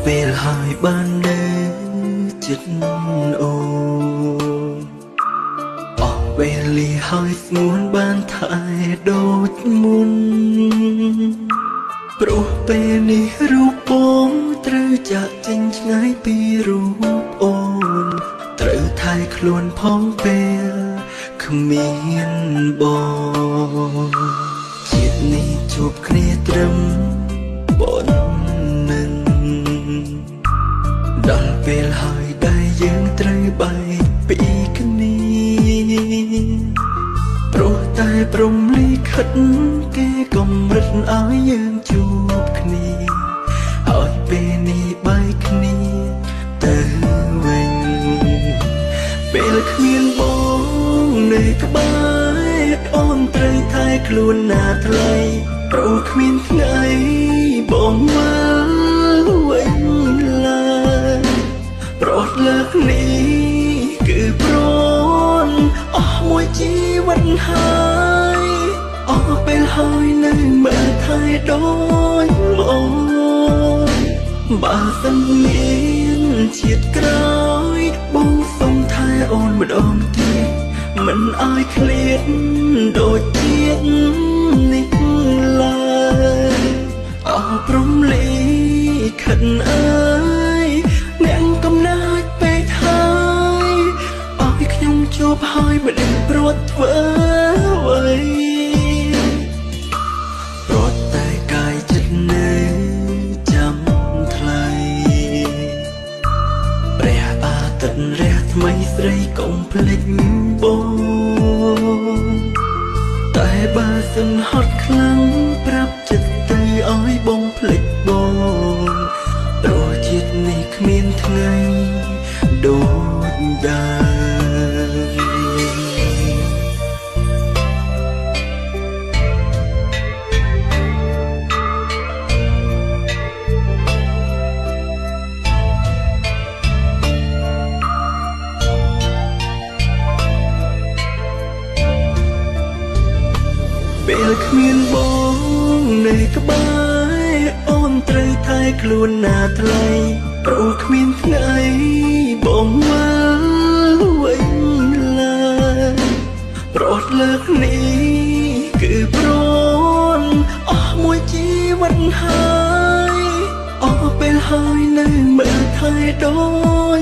ពេលហើយបាននៅចិត្តអូនអស់ពេលលីហើយស្ងួនបានថែដូចមុនព្រោះពេលនេះរូបបងត្រូវចាក់ចេញឆ្ងាយពីរូបអូនត្រូវថែខ្លួនផងពេលគ្មានបងជាតិនេះជួបគ្នាត្រឹមប៉ុណ្ណឹងដល់ពេលហើយដែលយើងត្រូវបែកពីគ្នាព្រោះតែព្រំលិខិតគេកម្រិតឲ្យយើងជួបគ្នាឲ្យពេលនេះបែកគ្នាទៅវិញពេលគ្មានបងនៅក្បែរអូនត្រូវថែខ្លួនណាថ្លៃព្រោះគ្មានថ្ងៃបងមកវិញឡើយប្រត់លើកនេះគឺប្រន់អស់មួយជីវិតហើយអស់ពេលហើយនៅមើលថែដូចអូនបើសិនមានជាតិក្រោយបងសុំថែអូនម្ដងទៀតមិនឲ្យឃ្លាតដូចជាតិនេះឡើយអស់ព្រំលិខិតអើយអ្នកកំណាចពេកហើយឲ្យខ្ញុំជួបហើយមិនដឹងព្រួតធ្វើអ្វីព្រួតតែកាយចិត្តនៅចាំថ្លៃព្រះអាទិត្យរះថ្មីស្រីកុំភ្លេចបងតែបើសិនហត់ខ្លាំងប្រាប់ចិត្តទៅឲ្យបងភ្លេចបងព្រោះជាតិនេះគ្មានថ្ងៃដូចដើមពេលគ្មានបងនៅក្បែរអូនត្រូវថែខ្លួនណាថ្លៃព្រោះគ្មានថ្ងៃបងមកវិញឡើយប្រត់លើកនេះគឺប្រន់អស់មួយជីវិតហើយអស់ពេលហើយនៅមើលថែដូច